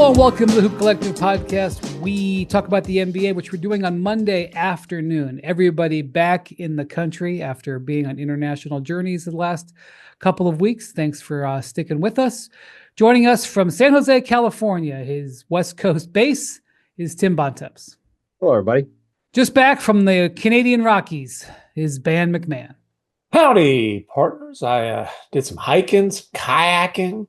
Hello and welcome to the Hoop Collective podcast. We talk about the NBA, which we're doing on Monday afternoon. Everybody back in the country after being on international journeys the last couple of weeks. Thanks for sticking with us. Joining us from San Jose, California, his West Coast base is Tim Bontemps. Hello, everybody. Just back from the Canadian Rockies, his band MacMahon. Howdy, partners. I did some hiking, some kayaking,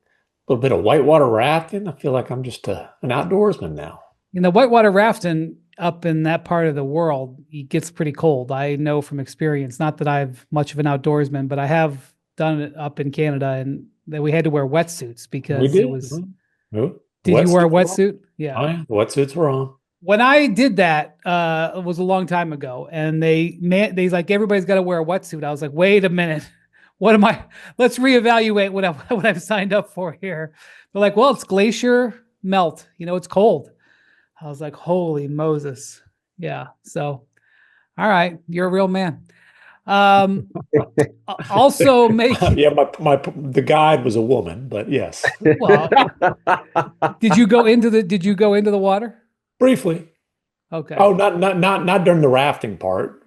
a little bit of whitewater rafting. I feel like I'm just an outdoorsman now. You know, whitewater rafting up in that part of the world, it gets pretty cold. I know from experience, not that I've much of an outdoorsman, but I have done it up in Canada, and that we had to wear wetsuits because it was. Mm-hmm. Did you wear a wetsuit? Yeah. Oh, yeah. The wetsuits were on. When I did that, it was a long time ago, and they like, everybody's got to wear a wetsuit. I was like, wait a minute, what am I? Let's reevaluate what I've signed up for here. They're like, well, it's glacier melt. You know, it's cold. I was like, holy Moses, yeah. So, all right, you're a real man. Also, yeah, the guide was a woman, but yes. Well, did you go into the water? Briefly. Okay. Oh, not during the rafting part.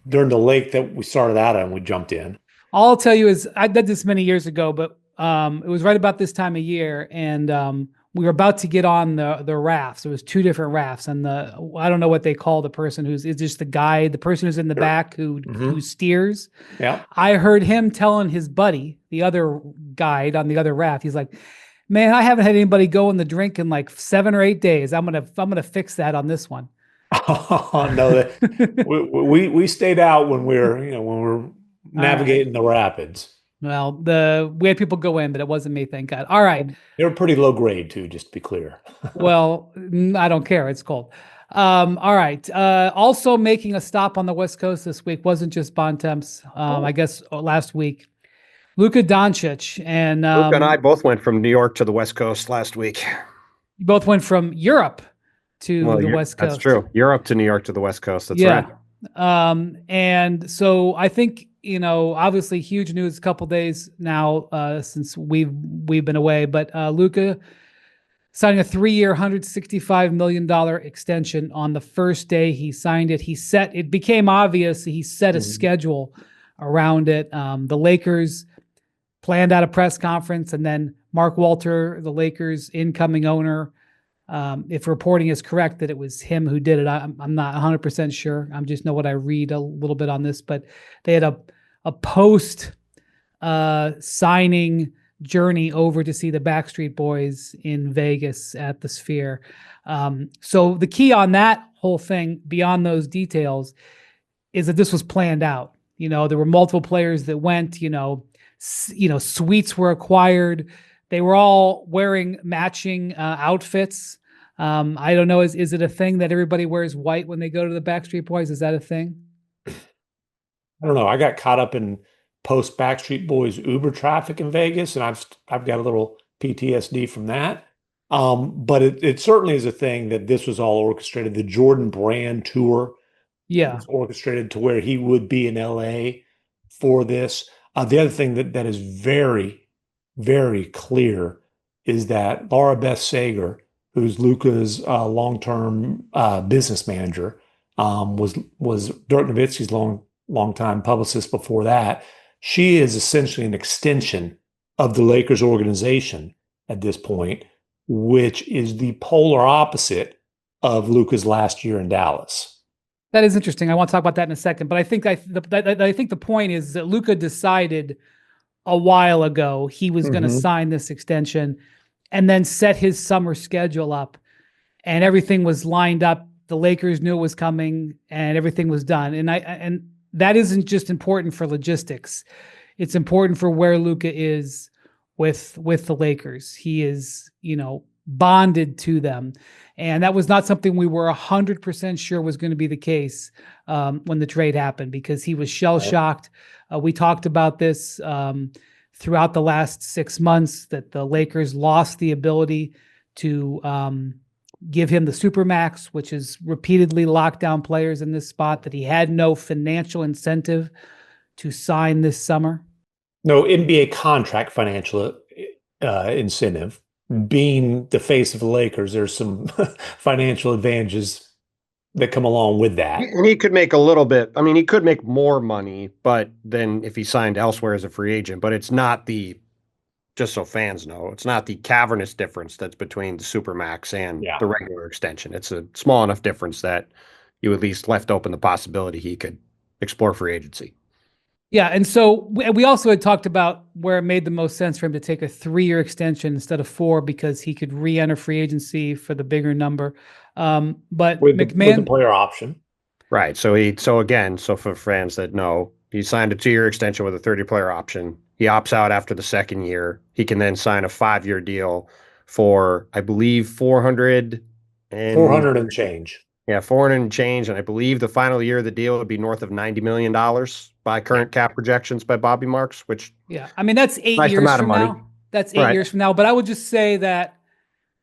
During the lake that we started out on, we jumped in. All I'll tell you is I did this many years ago, but it was right about this time of year, and we were about to get on the rafts. There was two different rafts, and I don't know what they call the person is just the guide, the person who's in the back who steers. Yeah. I heard him telling his buddy, the other guide on the other raft, he's like, man, I haven't had anybody go in the drink in like 7 or 8 days. I'm gonna fix that on this one. Oh no, we stayed out when we were navigating the rapids. Well, we had people go in, but it wasn't me, thank God. All right. They were pretty low grade too, just to be clear. Well, I don't care. It's cold. All right. Also making a stop on the West Coast this week wasn't just Bontemps. I guess last week. Luka Doncic and Luka and I both went from New York to the West Coast last week. You both went from Europe to the West Coast. That's true. Europe to New York to the West Coast. That's right. And so I think, obviously huge news a couple days now since we've been away, but Luka signing a 3-year, $165 million extension. On the first day he signed it, it became obvious he set a schedule around it. The Lakers planned out a press conference, and then Mark Walter, the Lakers' incoming owner, if reporting is correct that it was him who did it, I'm not 100% sure. I just know what I read a little bit on this, but they had a post signing journey over to see the Backstreet Boys in Vegas at the Sphere. So the key on that whole thing, beyond those details, is that this was planned out. There were multiple players that went, suites were acquired. They were all wearing matching outfits. I don't know. Is it a thing that everybody wears white when they go to the Backstreet Boys? Is that a thing? I don't know. I got caught up in post Backstreet Boys Uber traffic in Vegas, and I've got a little PTSD from that. But it certainly is a thing that this was all orchestrated. The Jordan Brand tour, was orchestrated to where he would be in LA for this. The other thing that is very, very clear is that Laura Beth Sager, who's Luka's long-term business manager, was Dirk Nowitzki's long-time publicist before that. She is essentially an extension of the Lakers organization at this point, which is the polar opposite of Luka's last year in Dallas. That is interesting. I want to talk about that in a second, but I think the point is that Luka decided a while ago he was going to sign this extension, and then set his summer schedule up, and everything was lined up. The Lakers knew it was coming, and everything was done. And that isn't just important for logistics; it's important for where Luka is with the Lakers. He is, bonded to them. And that was not something we were 100% sure was going to be the case when the trade happened, because he was shell-shocked. We talked about this throughout the last 6 months, that the Lakers lost the ability to give him the Supermax, which is repeatedly locked down players in this spot, that he had no financial incentive to sign this summer. No NBA contract financial incentive. being the face of the Lakers, there's some financial advantages that come along with that. And he could make a little bit. I mean, he could make more money, but then if he signed elsewhere as a free agent, but it's not just so fans know, it's not the cavernous difference that's between the Supermax and the regular extension. It's a small enough difference that you at least left open the possibility he could explore free agency. Yeah, and so we also had talked about where it made the most sense for him to take a 3-year extension instead of 4 because he could re-enter free agency for the bigger number. But with MacMahon, the player option, right? So for fans that know, he signed a 2-year extension with a 30-player option. He opts out after the second year. He can then sign a 5-year deal for, I believe, 400 and change. Yeah, 400 and change. And I believe the final year of the deal would be north of $90 million by current cap projections by Bobby Marks, which I mean, that's 8 nice years amount from of money. now. That's 8 years from now. But I would just say that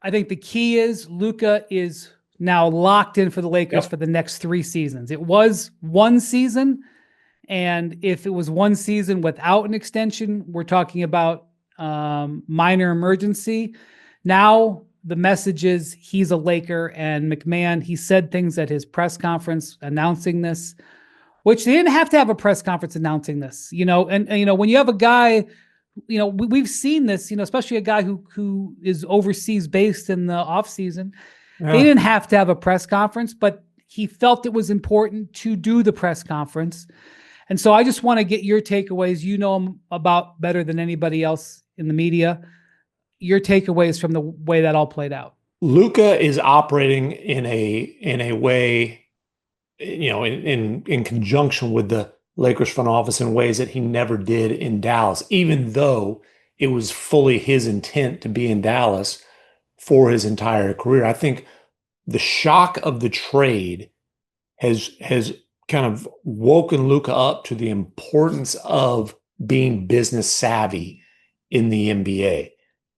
I think the key is Luka is now locked in for the Lakers for the next 3 seasons. It was 1 season. And if it was 1 season without an extension, we're talking about minor emergency. Now the message is he's a Laker, and MacMahon, he said things at his press conference announcing this, which they didn't have to have a press conference announcing this, and when you have a guy, we've seen this, especially a guy who is overseas based in the off season. They didn't have to have a press conference, but he felt it was important to do the press conference. And so I just want to get your takeaways. You know him about better than anybody else in the media. Your takeaways from the way that all played out. Luka is operating in a way, in conjunction with the Lakers front office in ways that he never did in Dallas, even though it was fully his intent to be in Dallas for his entire career. I think the shock of the trade has kind of woken Luka up to the importance of being business savvy in the NBA.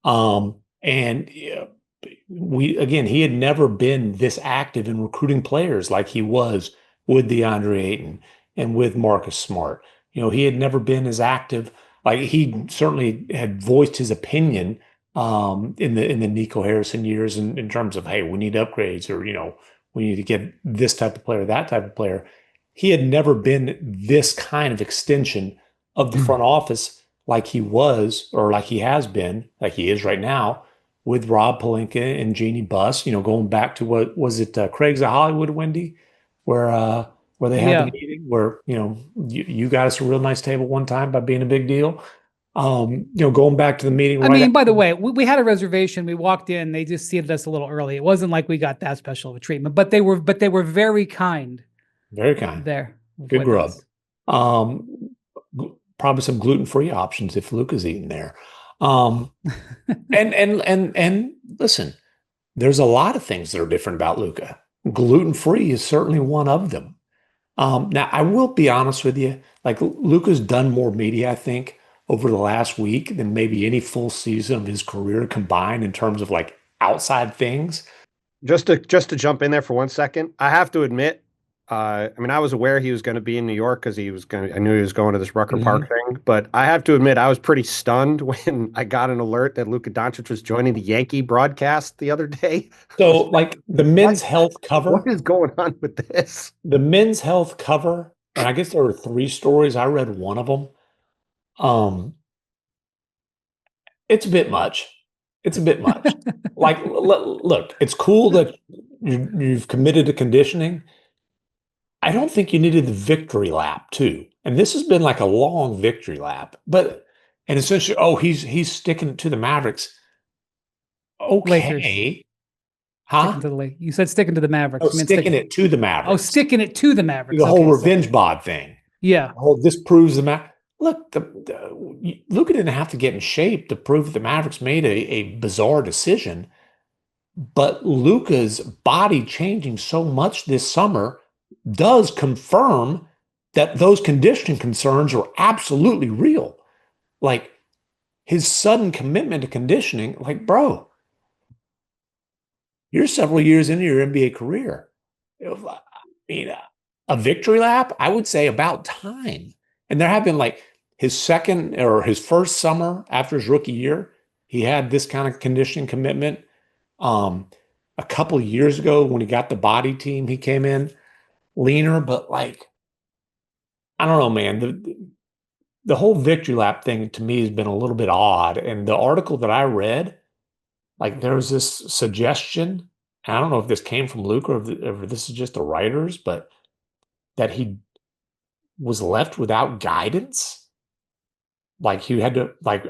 And he had never been this active in recruiting players like he was with DeAndre Ayton and with Marcus Smart. He had never been as active. Like, he certainly had voiced his opinion in the Nico Harrison years in terms of, hey, we need upgrades, or, we need to get this type of player, that type of player. He had never been this kind of extension of the front office like he was, or like he has been, like he is right now with Rob Pelinka and Jeannie Buss, going back to what was it, Craig's of Hollywood, Wendy, where they had the meeting where, you got us a real nice table one time by being a big deal. Going back to the meeting. I mean, by the way, we had a reservation. We walked in, they just seated us a little early. It wasn't like we got that special of a treatment, but they were very kind. Very kind. There. Good grub. Probably some gluten-free options if Luka's eating there. And listen, there's a lot of things that are different about Luka. Gluten-free is certainly one of them. Now, I will be honest with you. Like, Luka's done more media, I think, over the last week than maybe any full season of his career combined in terms of like outside things. Just to jump in there for 1 second, I have to admit, I was aware he was going to be in New York because I knew he was going to this Rucker Park thing, but I have to admit I was pretty stunned when I got an alert that Luka Doncic was joining the Yankee broadcast the other day. So, like, the men's health cover. What is going on with this? The men's health cover, and I guess there were 3 stories. I read one of them. It's a bit much. Like, look, it's cool that you've committed to conditioning. I don't think you needed the victory lap too. And this has been like a long victory lap, and essentially, he's sticking to the Mavericks. Okay. Lakers. Huh? You said sticking to the Mavericks. Sticking it to the Mavericks. Oh, sticking it to the Mavericks. The whole revenge bod thing. Yeah. This proves the Mavericks. Look, Luka didn't have to get in shape to prove that the Mavericks made a bizarre decision, but Luka's body changing so much this summer does confirm that those conditioning concerns are absolutely real. Like, his sudden commitment to conditioning, like, bro, you're several years into your NBA career. I mean, a victory lap, I would say about time. And there have been, like, his second or his first summer after his rookie year, he had this kind of conditioning commitment. A couple of years ago when he got the body team, he came in leaner, but like, I don't know, man. The whole victory lap thing to me has been a little bit odd. And the article that I read, like there was this suggestion, and I don't know if this came from Luke or if this is just the writers, but that he was left without guidance. Like he had to, like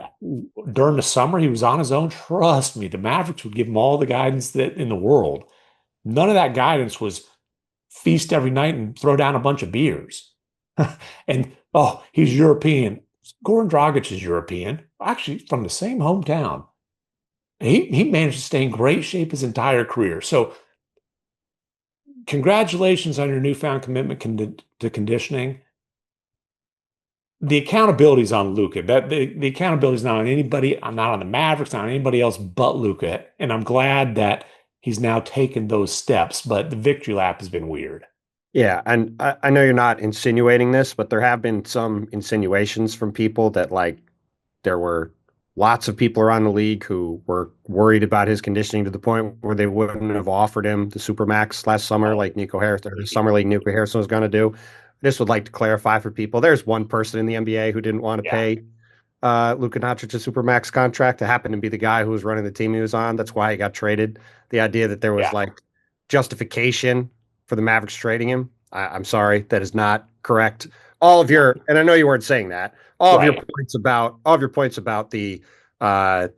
during the summer, he was on his own. Trust me, the Mavericks would give him all the guidance that in the world. None of that guidance was feast every night and throw down a bunch of beers. And oh, he's European. Goran Dragic is European, actually from the same hometown. He managed to stay in great shape his entire career. So congratulations on your newfound commitment to conditioning. The accountability is on Luka. The accountability is not on anybody. I'm not on the Mavericks, not on anybody else but Luka. And I'm glad that he's now taken those steps. But the victory lap has been weird. Yeah, and I know you're not insinuating this, but there have been some insinuations from people that like there were lots of people around the league who were worried about his conditioning to the point where they wouldn't have offered him the Supermax last summer like Nico Harris or the summer league Nico Harrison was going to do. I just would like to clarify for people. There's one person in the NBA who didn't want to pay Luka Doncic a Supermax contract. It happened to be the guy who was running the team he was on. That's why he got traded. The idea that there was like justification for the Mavericks trading him, I'm sorry, that is not correct. All of your, and I know you weren't saying that, all of your points about the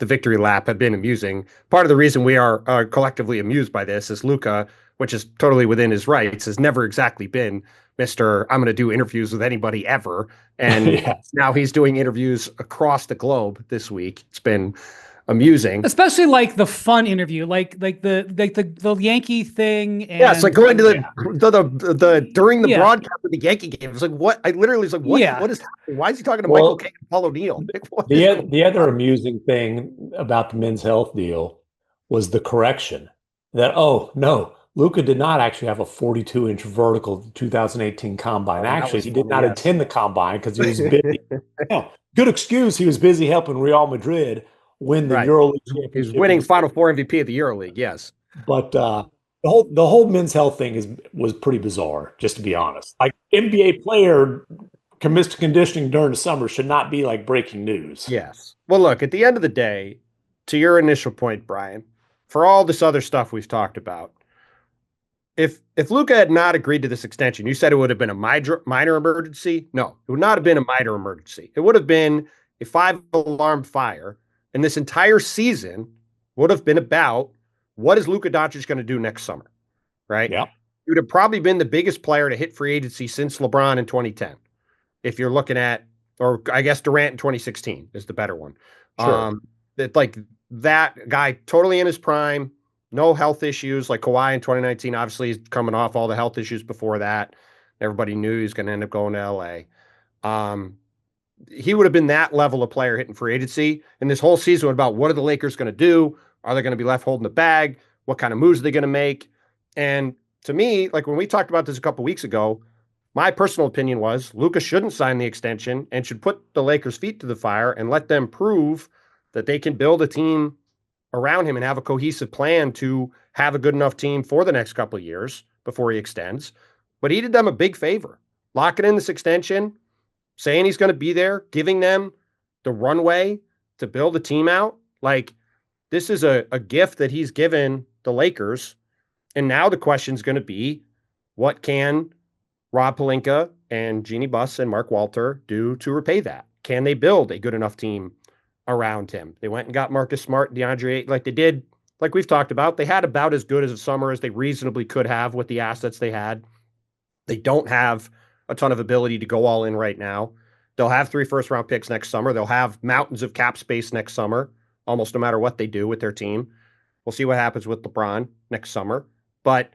victory lap have been amusing. Part of the reason we are collectively amused by this is Luka, which is totally within his rights, has never exactly been Mr. I'm going to do interviews with anybody ever. And now he's doing interviews across the globe this week. It's been amusing, especially like the fun interview, like the Yankee thing. And yeah, it's like going to the during the broadcast of the Yankee game. It's like what I literally was like, what is happening? Why is he talking to Michael Caine and Paul O'Neill? Like, the other amusing thing about the men's health deal was the correction that no, Luka did not actually have a 42-inch vertical 2018 combine. Actually, he did not attend the combine because he was busy. Good excuse. He was busy helping Real Madrid win the EuroLeague championship. He's winning Final Four MVP of the EuroLeague, yes. But the whole men's health thing was pretty bizarre, just to be honest. Like NBA player commits to conditioning during the summer should not be like breaking news. Yes. Well, look, at the end of the day, to your initial point, Brian, for all this other stuff we've talked about, if Luka had not agreed to this extension, you said it would have been a minor emergency. No, it would not have been a minor emergency. It would have been a 5-alarm fire. And this entire season would have been about what is Luka Doncic going to do next summer, right? Yeah. He would have probably been the biggest player to hit free agency since LeBron in 2010. If you're looking at, or I guess Durant in 2016 is the better one. Sure. That guy totally in his prime, no health issues like Kawhi in 2019. Obviously, he's coming off all the health issues before that. Everybody knew he was going to end up going to LA. He would have been that level of player hitting free agency. And this whole season was about what are the Lakers going to do? Are they going to be left holding the bag? What kind of moves are they going to make? And to me, like when we talked about this a couple weeks ago, my personal opinion was Luka shouldn't sign the extension and should put the Lakers' feet to the fire and let them prove that they can build a team around him and have a cohesive plan to have a good enough team for the next couple of years before he extends. But he did them a big favor, locking in this extension, saying he's going to be there, giving them the runway to build a team out. Like, this is a gift that he's given the Lakers. And now the question is going to be, what can Rob Pelinka and Jeannie Buss and Mark Walter do to repay that? Can they build a good enough team around him? They went and got Marcus Smart, DeAndre, like they did, like we've talked about. They had about as good as a summer as they reasonably could have with the assets they had. They don't have a ton of ability to go all in right now. They'll have 3 first-round picks next summer. They'll have mountains of cap space next summer, almost no matter what they do with their team. We'll see what happens with LeBron next summer. But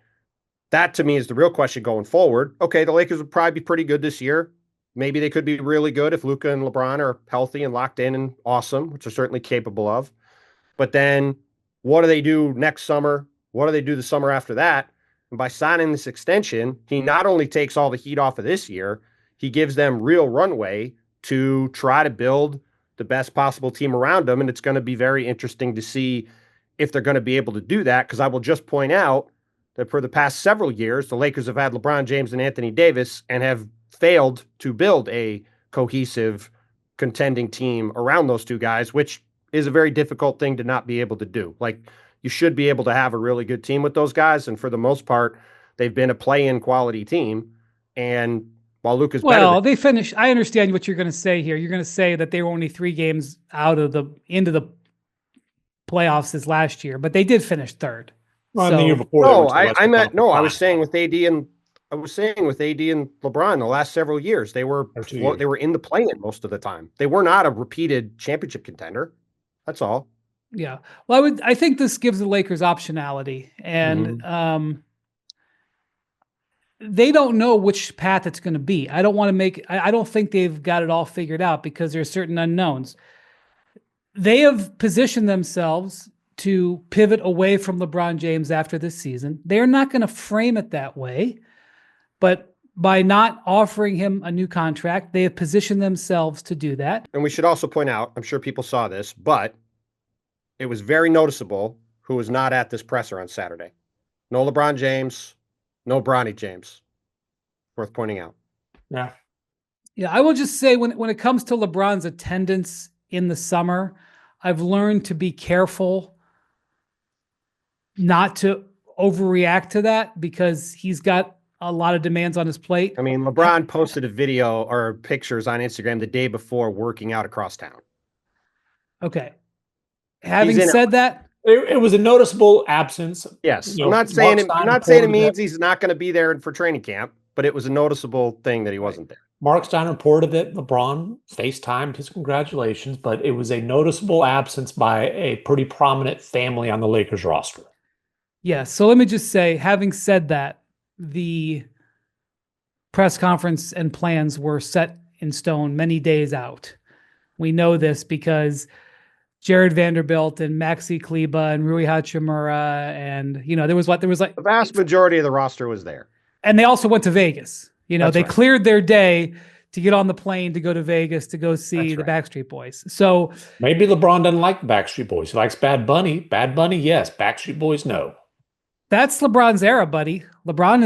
that, to me, is the real question going forward. Okay, the Lakers would probably be pretty good this year. Maybe they could be really good if Luka and LeBron are healthy and locked in and awesome, which they're certainly capable of. But then what do they do next summer? What do they do the summer after that? And by signing this extension, he not only takes all the heat off of this year, he gives them real runway to try to build the best possible team around them. And it's going to be very interesting to see if they're going to be able to do that. Because I will just point out that for the past several years, the Lakers have had LeBron James and Anthony Davis and have failed to build a cohesive contending team around those two guys, which is a very difficult thing to not be able to do. Like, you should be able to have a really good team with those guys. And for the most part, they've been a play-in quality team. And while Luka's well, they finished. I understand what you're going to say here. You're going to say that they were only 3 games out of into the playoffs this last year, but they did finish third. Well, the year before. I was saying with AD and LeBron the last several years, they were in the play-in most of the time. They were not a repeated championship contender. That's all. Yeah. Well, I think this gives the Lakers optionality, and they don't know which path it's going to be. I don't think they've got it all figured out because there are certain unknowns. They have positioned themselves to pivot away from LeBron James after this season. They're not going to frame it that way, but by not offering him a new contract, they have positioned themselves to do that. And we should also point out, I'm sure people saw this, but it was very noticeable who was not at this presser on Saturday. No LeBron James, no Bronny James. Worth pointing out. Yeah. Yeah, I will just say when it comes to LeBron's attendance in the summer, I've learned to be careful not to overreact to that because he's got a lot of demands on his plate. I mean, LeBron posted a video or pictures on Instagram the day before working out across town. Okay. Having said that, it was a noticeable absence. Yes. I'm not saying it means he's not going to be there for training camp, but it was a noticeable thing that he wasn't there. Mark Stein reported that LeBron FaceTimed his congratulations, but it was a noticeable absence by a pretty prominent family on the Lakers roster. Yeah. So let me just say, having said that, the press conference and plans were set in stone many days out. We know this because Jared Vanderbilt and Maxi Kleba and Rui Hachimura, and there was like the vast majority of the roster was there, and they also went to Vegas. They right. cleared their day to get on the plane to go to Vegas to go see the Backstreet Boys. So maybe LeBron doesn't like the Backstreet Boys. He likes Bad Bunny. Bad Bunny, yes. Backstreet Boys, no. That's LeBron's era, buddy. LeBron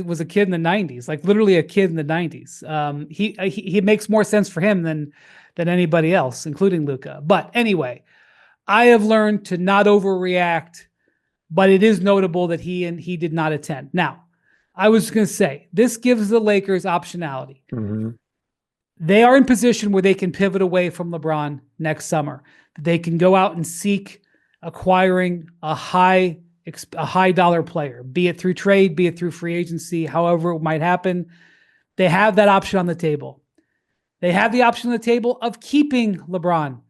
was a kid in the 90s, like literally a kid in the 90s. He makes more sense for him than anybody else, including Luka. But anyway, I have learned to not overreact, but it is notable that he did not attend. Now, I was going to say, this gives the Lakers optionality. Mm-hmm. They are in position where they can pivot away from LeBron next summer. They can go out and seek acquiring a high dollar player, be it through trade, be it through free agency, however it might happen. They have that option on the table. They have the option on the table of keeping LeBron,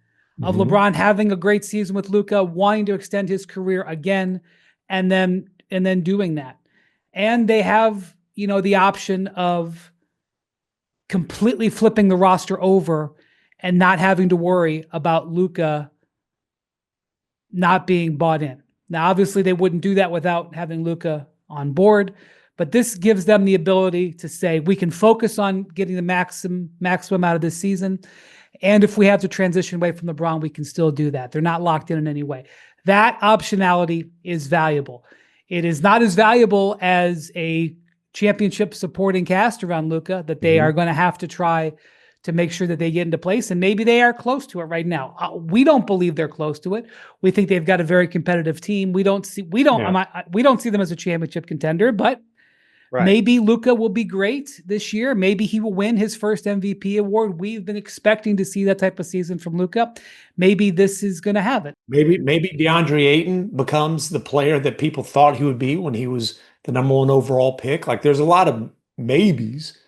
of LeBron having a great season with Luka, wanting to extend his career again, and then doing that. And they have, the option of completely flipping the roster over and not having to worry about Luka not being bought in. Now, obviously, they wouldn't do that without having Luka on board, but this gives them the ability to say, we can focus on getting the maximum out of this season. And if we have to transition away from LeBron, we can still do that. They're not locked in any way. That optionality is valuable. It is not as valuable as a championship supporting cast around Luka that they are going to have to try to make sure that they get into place. And maybe they are close to it right now. We don't believe they're close to it. We think they've got a very competitive team. We don't see them as a championship contender, but maybe Luka will be great this year. Maybe he will win his first MVP award. We've been expecting to see that type of season from Luka. Maybe this is going to have it. Maybe DeAndre Ayton becomes the player that people thought he would be when he was the number 1 overall pick. Like, there's a lot of maybes.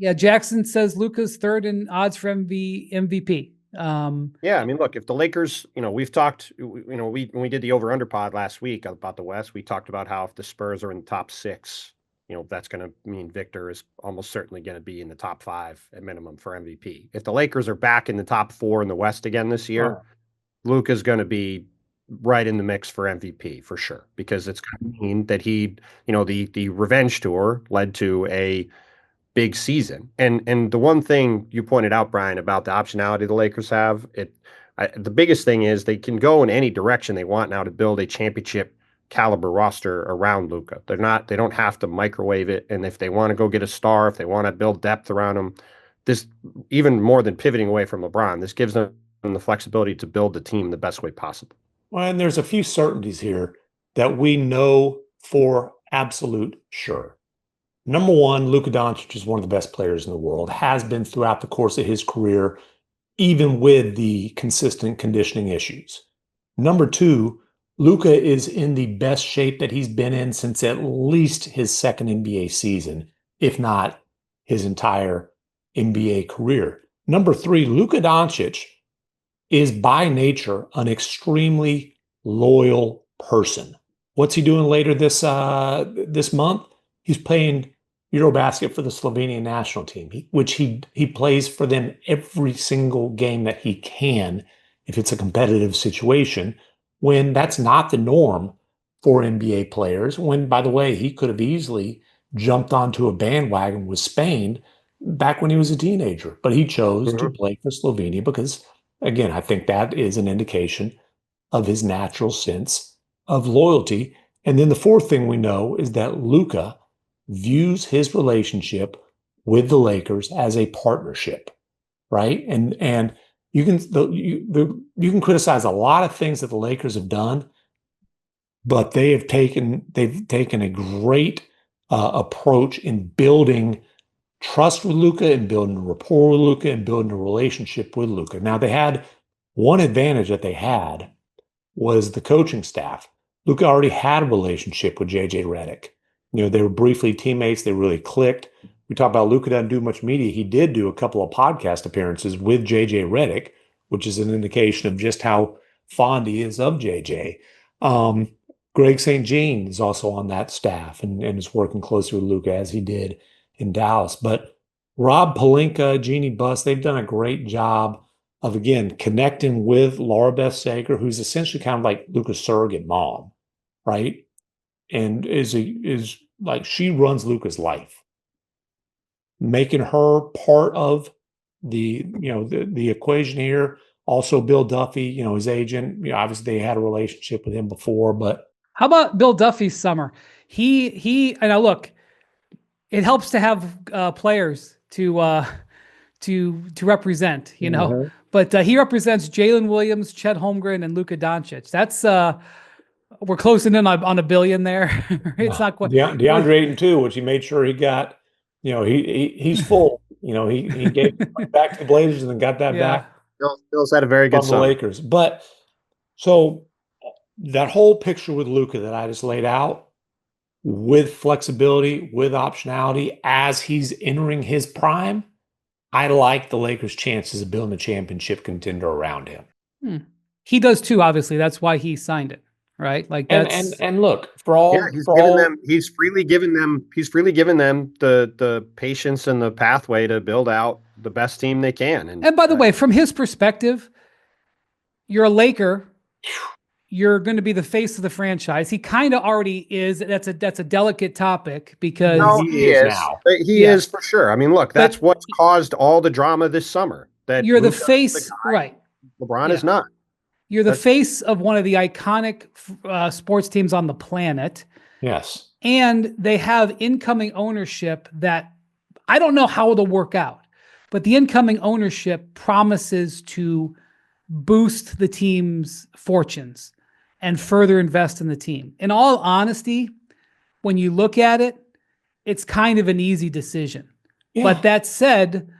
Yeah, Jackson says Luka's third in odds for MVP. Yeah, I mean, look, if the Lakers, we've talked, when we did the over-under pod last week about the West, we talked about how if the Spurs are in the top 6, that's going to mean Victor is almost certainly going to be in the top 5 at minimum for MVP. If the Lakers are back in the top 4 in the West again this year, Luka's going to be right in the mix for MVP for sure, because it's going to mean that the revenge tour led to a big season. And the one thing you pointed out, Brian, about the optionality the Lakers have, the biggest thing is they can go in any direction they want now to build a championship caliber roster around Luka. They don't have to microwave it. And if they want to go get a star, if they want to build depth around him, this, even more than pivoting away from LeBron, this gives them the flexibility to build the team the best way possible. Well, and there's a few certainties here that we know for absolute sure. Number one, Luka Doncic is one of the best players in the world, has been throughout the course of his career, even with the consistent conditioning issues. Number two, Luka is in the best shape that he's been in since at least his second NBA season, if not his entire NBA career. Number three, Luka Doncic is by nature an extremely loyal person. What's he doing later this month? He's playing Eurobasket for the Slovenian national team, which he plays for them every single game that he can if it's a competitive situation, when that's not the norm for NBA players. When, by the way, he could have easily jumped onto a bandwagon with Spain back when he was a teenager, but he chose to play for Slovenia because, again, I think that is an indication of his natural sense of loyalty. And then the fourth thing we know is that Luka views his relationship with the Lakers as a partnership, right? And you can criticize a lot of things that the Lakers have done, but they've taken a great approach in building trust with Luka and building a rapport with Luka and building a relationship with Luka. Now, they had one advantage that they had was the coaching staff. Luka already had a relationship with JJ Redick. They were briefly teammates. They really clicked. We talk about Luka doesn't do much media. He did do a couple of podcast appearances with JJ Redick, which is an indication of just how fond he is of JJ. Greg St. Jean is also on that staff and is working closely with Luka as he did in Dallas. But Rob Pelinka, Jeannie Buss, they've done a great job of, again, connecting with Laura Beth Sager, who's essentially kind of like Luka's surrogate mom, right? And is like, she runs Luka's life, making her part of the equation here. Also, Bill Duffy, his agent, obviously they had a relationship with him before, but how about Bill Duffy's summer? He and now look, it helps to have players to represent, but he represents Jalen Williams, Chet Holmgren, and Luka Doncic. That's we're closing in on $1 billion there. It's not quite DeAndre Ayton too, which he made sure he got. He's full. He gave back to the Blazers and then got that back. Bill's had a very good from the Lakers. But so that whole picture with Luka that I just laid out, with flexibility, with optionality as he's entering his prime, I like the Lakers' chances of building a championship contender around him. He does too, obviously. That's why he signed it, right? Like that's and look, he's freely given them the patience and the pathway to build out the best team they can. And by the way, from his perspective, you're a Laker. You're going to be the face of the franchise. He kind of already is. That's a delicate topic because he is now. He is for sure. I mean, look, that's what's caused all the drama this summer. That you're the face, right? LeBron is not. You're the face of one of the iconic sports teams on the planet. Yes. And they have incoming ownership that I don't know how it'll work out, but the incoming ownership promises to boost the team's fortunes and further invest in the team. In all honesty, when you look at it, it's kind of an easy decision. Yeah. But that said,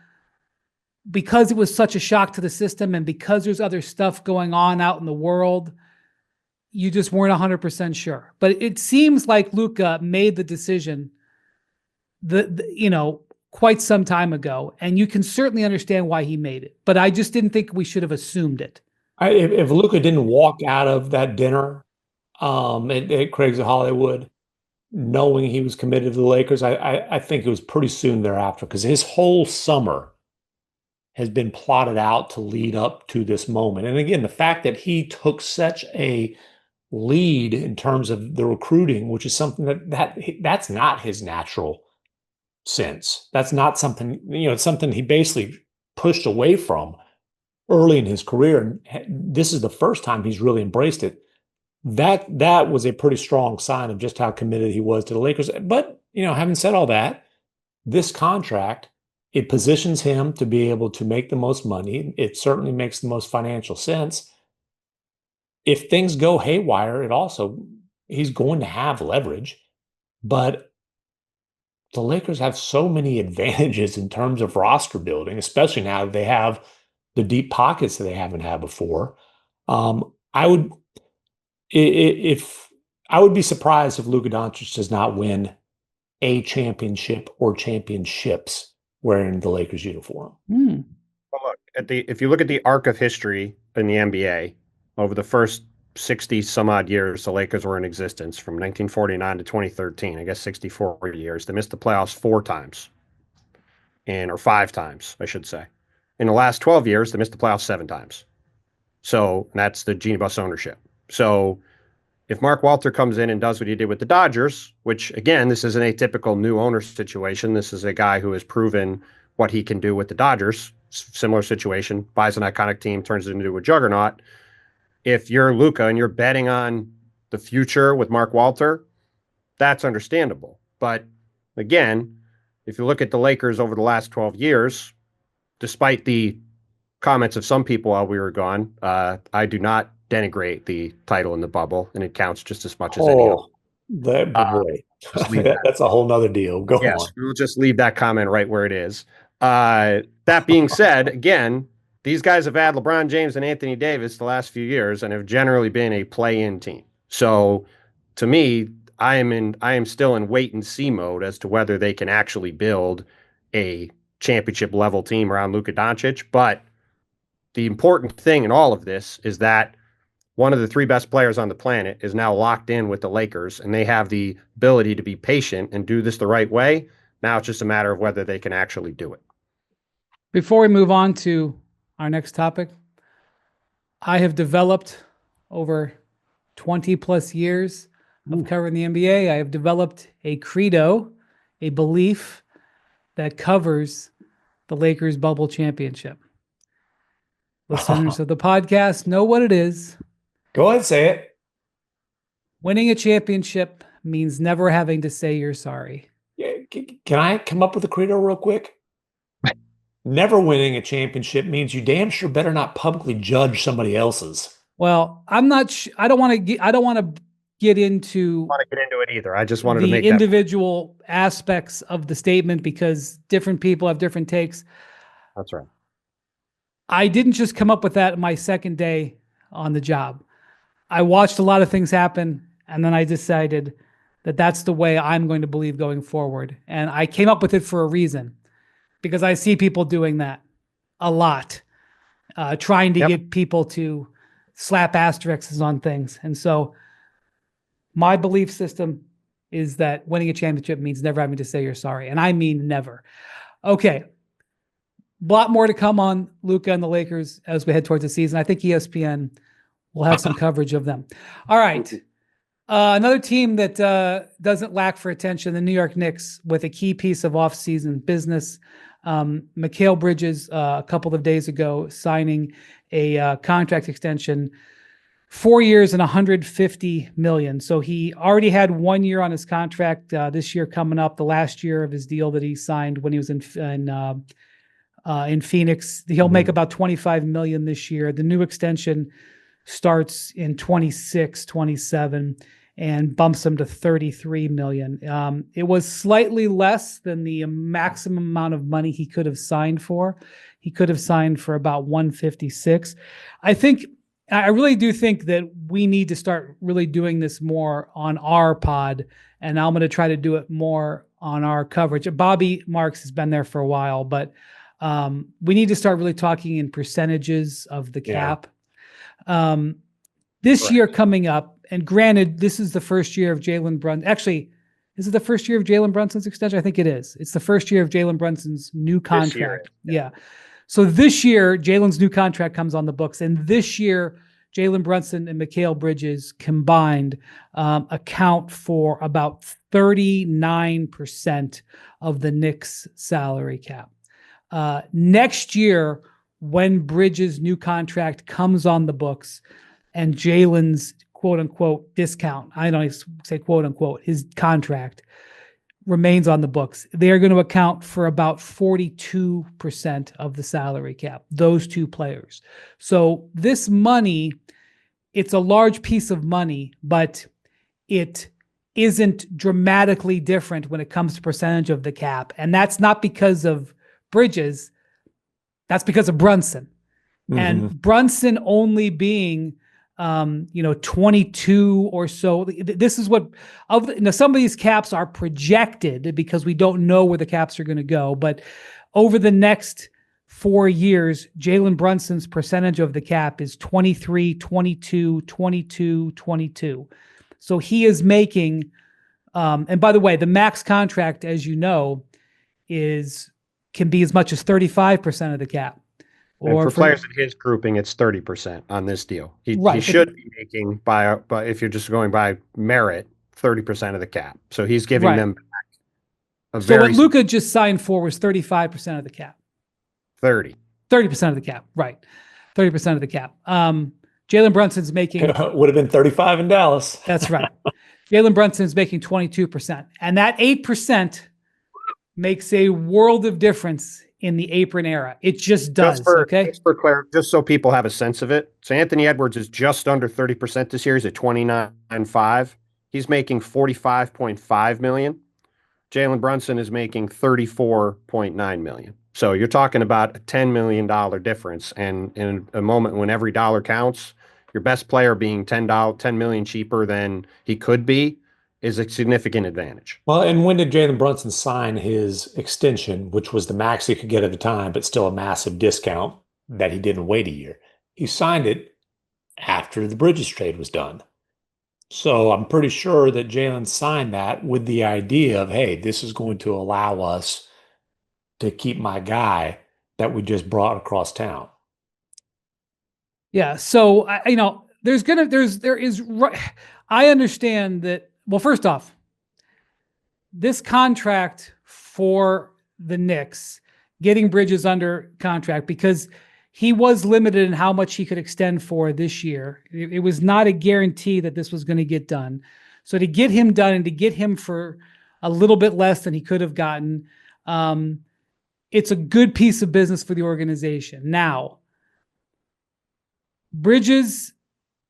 because it was such a shock to the system and because there's other stuff going on out in the world, you just weren't 100% sure. But it seems like Luka made the decision quite some time ago, and you can certainly understand why he made it. But I just didn't think we should have assumed it. If Luka didn't walk out of that dinner at Craig's of Hollywood, knowing he was committed to the Lakers, I think it was pretty soon thereafter, because his whole summer has been plotted out to lead up to this moment. And again, the fact that he took such a lead in terms of the recruiting, which is something that's not his natural since. That's not something, it's something he basically pushed away from early in his career. And this is the first time he's really embraced it. That was a pretty strong sign of just how committed he was to the Lakers. But, having said all that, this contract, it positions him to be able to make the most money. It certainly makes the most financial sense. If things go haywire, he's going to have leverage. But the Lakers have so many advantages in terms of roster building, especially now that they have the deep pockets that they haven't had before. I would be surprised if Luka Doncic does not win a championship or championships wearing the Lakers uniform. Well, look, if you look at the arc of history in the NBA over the first 60 some odd years the Lakers were in existence, from 1949 to 2013, I guess 64 years, they missed the playoffs 4 times, or 5 times, I should say. In the last 12 years, they missed the playoffs 7 times. So that's the Genie Bus ownership. So if Mark Walter comes in and does what he did with the Dodgers, which, again, this is an atypical new owner situation. This is a guy who has proven what he can do with the Dodgers. Similar situation, buys an iconic team, turns it into a juggernaut. If you're Luka and you're betting on the future with Mark Walter, that's understandable. But again, if you look at the Lakers over the last 12 years, despite the comments of some people while we were gone, I do not denigrate the title in the bubble, and it counts just as much as any other. That's a whole nother deal. Go on. We'll just leave that comment right where it is. That being said, again, these guys have had LeBron James and Anthony Davis the last few years and have generally been a play-in team. So to me, I am still in wait and see mode as to whether they can actually build a championship level team around Luka Doncic. But the important thing in all of this is that one of the 3 best players on the planet is now locked in with the Lakers, and they have the ability to be patient and do this the right way. Now it's just a matter of whether they can actually do it. Before we move on to our next topic, I have developed over 20 plus years of covering the NBA. I have developed a credo, a belief that covers the Lakers bubble championship. Listeners of the podcast know what it is. Go ahead, say it. Winning a championship means never having to say you're sorry. Yeah, can I come up with a credo real quick? Never winning a championship means you damn sure better not publicly judge somebody else's. Well, I'm not. I don't want to get into. It either. I just wanted to make the individual aspects of the statement because different people have different takes. That's right. I didn't just come up with that my second day on the job. I watched a lot of things happen, and then I decided that that's the way I'm going to believe going forward. And I came up with it for a reason, because I see people doing that a lot, trying to get people to slap asterisks on things. And so my belief system is that winning a championship means never having to say you're sorry. And I mean never. Okay. A lot more to come on Luka and the Lakers as we head towards the season. I think ESPN will have some coverage of them. All right. Another team that doesn't lack for attention, the New York Knicks, with a key piece of off-season business. Mikal Bridges, a couple of days ago, signing a contract extension, 4 years and $150 million. So he already had 1 year on his contract. This year coming up, the last year of his deal that he signed when he was in Phoenix. He'll make about $25 million this year. The new extension starts in 26, 27 and bumps him to $33 million. It was slightly less than the maximum amount of money he could have signed for. He could have signed for about 156. I really do think that we need to start really doing this more on our pod, and I'm going to try to do it more on our coverage. Bobby Marks has been there for a while, but we need to start really talking in percentages of the cap. This year coming up, and granted, this is the first year of Jalen Brunson. Actually, is it the first year of Jalen Brunson's extension? I think it is. It's the first year of Jalen Brunson's new contract. Yeah. So this year, Jalen's new contract comes on the books, and this year, Jalen Brunson and Mikal Bridges combined account for about 39% of the Knicks salary cap. Next year, when Bridges' new contract comes on the books and Jalen's quote unquote discount, I don't say quote unquote, his contract remains on the books, they're going to account for about 42% of the salary cap, those two players. So this money, it's a large piece of money, but it isn't dramatically different when it comes to percentage of the cap. And that's not because of Bridges, that's because of Brunson. Mm-hmm. And Brunson only being 22 or so. This is what some of these caps are projected because we don't know where the caps are going to go. But over the next 4 years, Jalen Brunson's percentage of the cap is 23, 22, 22, 22. So he is making, and by the way, the max contract, as you know, can be as much as 35% of the cap. Or for players in his grouping, it's 30% on this deal. He should be making but if you're just going by merit, 30% of the cap. So he's giving them back so what Luka just signed for was 35% of the cap. 30% of the cap, right? 30% of the cap. Jalen Brunson's making would have been 35 in Dallas. That's right. Jalen Brunson's making 22%, and that 8% makes a world of difference in the apron era. It just does. Just for clarity, just so people have a sense of it. So Anthony Edwards is just under 30% this year. He's at 29.5. He's making $45.5 million. Jalen Brunson is making $34.9 million. So you're talking about a $10 million difference. And in a moment when every dollar counts, your best player being $10 million cheaper than he could be is a significant advantage. Well, and when did Jalen Brunson sign his extension, which was the max he could get at the time, but still a massive discount that he didn't wait a year? He signed it after the Bridges trade was done. So I'm pretty sure that Jalen signed that with the idea of, hey, this is going to allow us to keep my guy that we just brought across town. Yeah. So, I understand that. Well, first off, this contract for the Knicks, getting Bridges under contract, because he was limited in how much he could extend for this year. It was not a guarantee that this was going to get done. So to get him done and to get him for a little bit less than he could have gotten, it's a good piece of business for the organization. Now, Bridges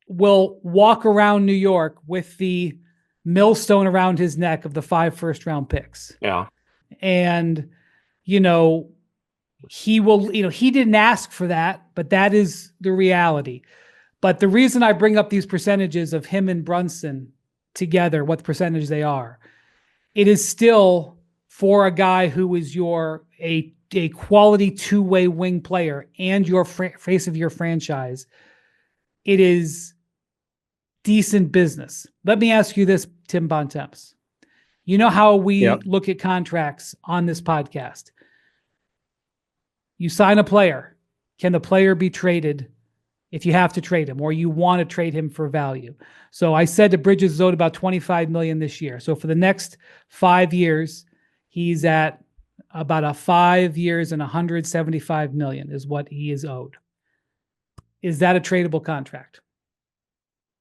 will walk around New York with the millstone around his neck of the 5 first-round picks. Yeah. And, he will, he didn't ask for that, but that is the reality. But the reason I bring up these percentages of him and Brunson together, what percentage they are, it is still for a guy who is a quality two-way wing player and your face of your franchise. It is decent business. Let me ask you this, Tim Bontemps. You know how we look at contracts on this podcast. You sign a player. Can the player be traded if you have to trade him or you want to trade him for value? So I said that Bridges is owed about $25 million this year. So for the next 5 years, he's at about 5 years and $175 million is what he is owed. Is that a tradable contract?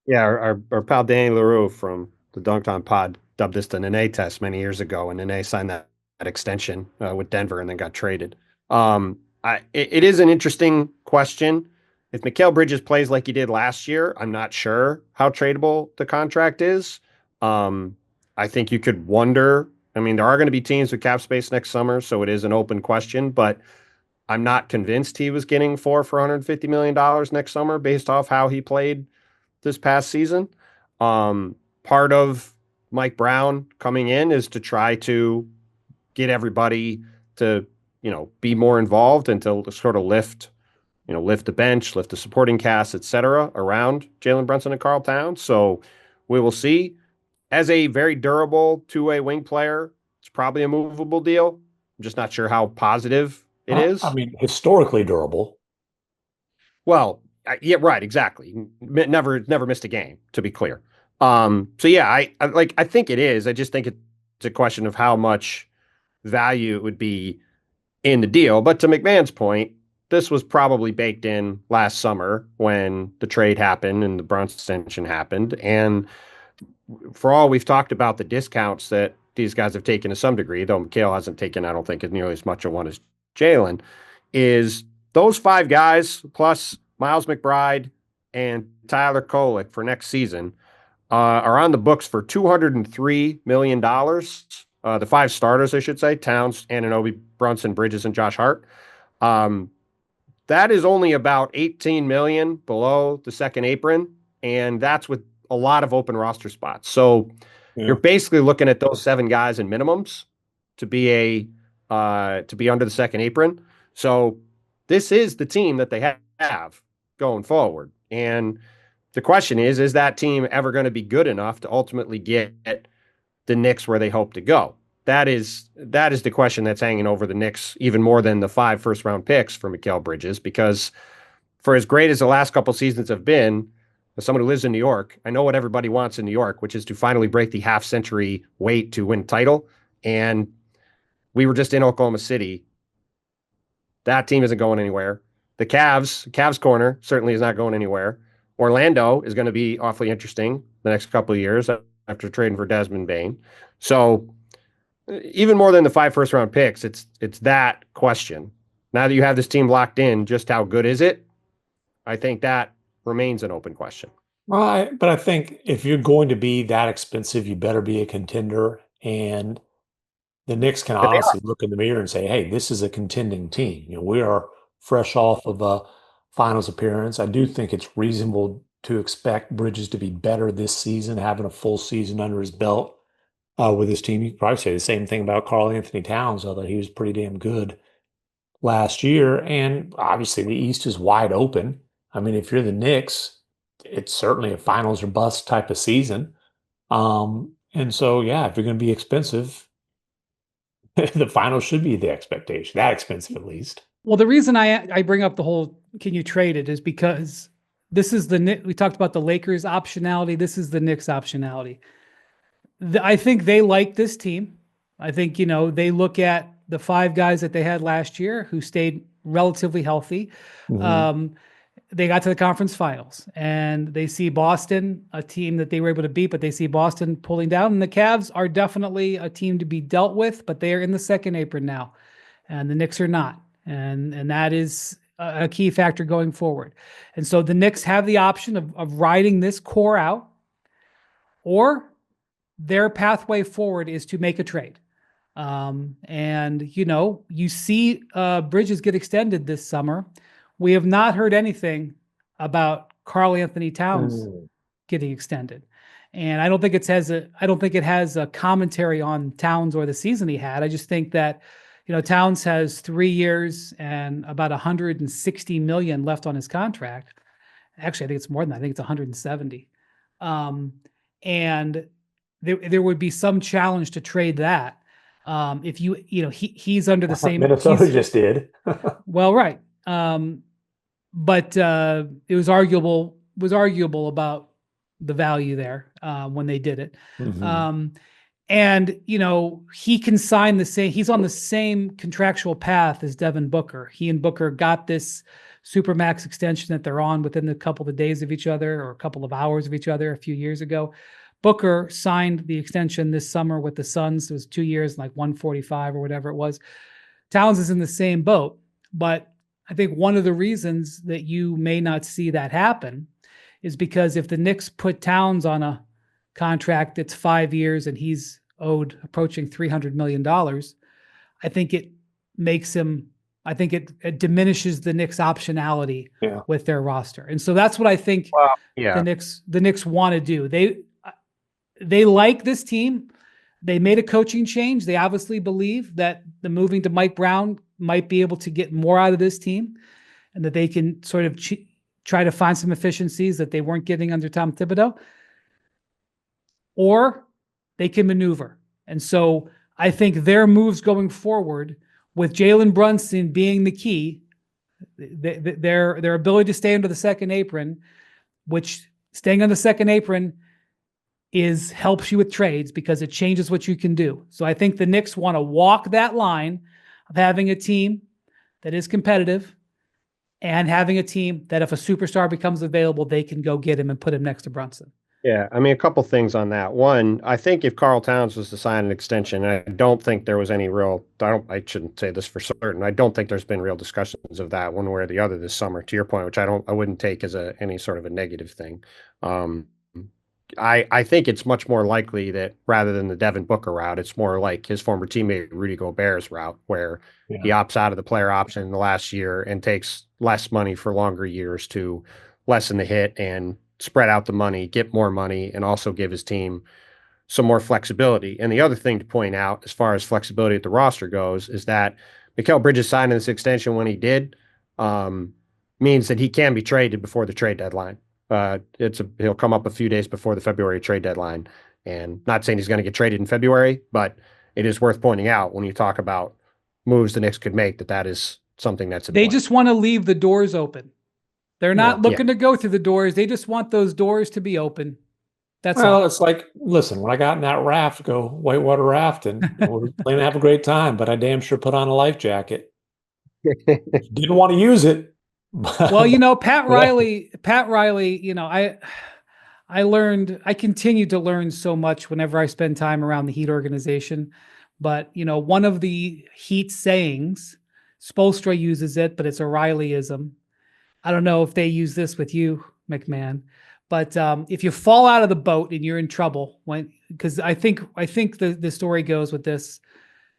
Yeah, our pal Danny LaRue from the Dunked On Pod dubbed this the Nene test many years ago, and Nene signed that extension with Denver and then got traded. It is an interesting question. If Mikal Bridges plays like he did last year, I'm not sure how tradable the contract is. I think you could wonder. I mean, there are going to be teams with cap space next summer, so it is an open question, but I'm not convinced he was getting $400 for $150 million next summer based off how he played this past season. Part of Mike Brown coming in is to try to get everybody to, be more involved and to sort of lift the bench, lift the supporting cast, et cetera, around Jalen Brunson and Karl Towns. So we will see. As a very durable two-way wing player, it's probably a movable deal. I'm just not sure how positive it is. I mean, historically durable. Well, Yeah, right, exactly. Never missed a game, to be clear. So yeah, I think it is. I just think it's a question of how much value it would be in the deal. But to MacMahon's point, this was probably baked in last summer when the trade happened and the Brunson extension happened. And for all we've talked about the discounts that these guys have taken to some degree, though Mikal hasn't taken, I don't think, as nearly as much of one as Jalen, is those five guys plus Miles McBride and Tyler Kolek for next season are on the books for $203 million. The five starters, I should say, Towns, Anunoby, Brunson, Bridges, and Josh Hart. That is only about 18 million below the second apron, and that's with a lot of open roster spots. So you're basically looking at those seven guys in minimums to be under the second apron. So this is the team that they have going forward. And the question is that team ever going to be good enough to ultimately get the Knicks where they hope to go? That is the question that's hanging over the Knicks even more than the 5 first-round picks for Mikal Bridges, because for as great as the last couple seasons have been, as someone who lives in New York, I know what everybody wants in New York, which is to finally break the half-century wait to win title. And we were just in Oklahoma City. That team isn't going anywhere. The Cavs corner certainly is not going anywhere. Orlando is going to be awfully interesting the next couple of years after trading for Desmond Bane. So even more than the 5 first-round picks, it's that question. Now that you have this team locked in, just how good is it? I think that remains an open question. Well, but I think if you're going to be that expensive, you better be a contender. And the Knicks can honestly look in the mirror and say, hey, this is a contending team. We are fresh off of a finals appearance. I do think it's reasonable to expect Bridges to be better this season, having a full season under his belt with his team. You could probably say the same thing about Karl Anthony Towns, although he was pretty damn good last year. And obviously the East is wide open. I mean, if you're the Knicks, it's certainly a finals or bust type of season. And so, yeah, if you're going to be expensive, the finals should be the expectation, that expensive at least. Well, the reason I bring up the whole can you trade it is because this is we talked about the Lakers optionality. This is the Knicks optionality. I think they like this team. I think, they look at the 5 guys that they had last year who stayed relatively healthy. Mm-hmm. They got to the conference finals, and they see Boston, a team that they were able to beat, but they see Boston pulling down. And the Cavs are definitely a team to be dealt with, but they are in the second apron now, and the Knicks are not. And that is a key factor going forward. And so the Knicks have the option of riding this core out, or their pathway forward is to make a trade. And, you see Bridges get extended this summer. We have not heard anything about Karl Anthony Towns getting extended. And I don't think it has a commentary on Towns or the season he had. I just think that, Towns has 3 years and about 160 million left on his contract. Actually, I think it's more than that. I think it's 170. And there would be some challenge to trade that. If he's under the same. Minnesota just did. Well, right. But it was arguable about the value there when they did it. Mm-hmm. And he can sign he's on the same contractual path as Devin Booker. He and Booker got this Supermax extension that they're on within a couple of days of each other, or a couple of hours of each other a few years ago. Booker signed the extension this summer with the Suns. It was 2 years, like 145 or whatever it was. Towns is in the same boat, but I think one of the reasons that you may not see that happen is because if the Knicks put Towns on a contract that's 5 years and he's owed approaching $300 million, I think it makes him, it diminishes the Knicks' optionality with their roster. And so that's what I think the Knicks want to do. They like this team. They made a coaching change. They obviously believe that the moving to Mike Brown might be able to get more out of this team, and that they can sort of try to find some efficiencies that they weren't getting under Tom Thibodeau, or they can maneuver. And so I think their moves going forward, with Jalen Brunson being the key, Their ability to stay under the second apron, which staying on the second apron helps you with trades because it changes what you can do. So I think the Knicks want to walk that line of having a team that is competitive and having a team that if a superstar becomes available, they can go get him and put him next to Brunson. Yeah, I mean, a couple things on that. One, I think if Karl Towns was to sign an extension, I don't think there was any real, I shouldn't say this for certain. I don't think there's been real discussions of that one way or the other this summer, to your point, which I wouldn't take as any sort of a negative thing. I think it's much more likely that rather than the Devin Booker route, it's more like his former teammate Rudy Gobert's route, where he opts out of the player option in the last year and takes less money for longer years to lessen the hit and spread out the money, get more money, and also give his team some more flexibility. And the other thing to point out, as far as flexibility at the roster goes, is that Mikal Bridges signing this extension when he did means that he can be traded before the trade deadline. He'll come up a few days before the February trade deadline. And not saying he's going to get traded in February, but it is worth pointing out when you talk about moves the Knicks could make that is something that's important. They just want to leave the doors open. They're not looking to go through the doors. They just want those doors to be open. That's all. It's like, listen, when I got in that raft, go whitewater rafting, we're planning to have a great time, but I damn sure put on a life jacket. Didn't want to use it. Well, Pat Riley, I continue to learn so much whenever I spend time around the Heat organization. But, one of the Heat sayings, Spoelstra uses it, but it's a Rileyism. I don't know if they use this with you, MacMahon, but if you fall out of the boat and you're in trouble, because I think the story goes with this.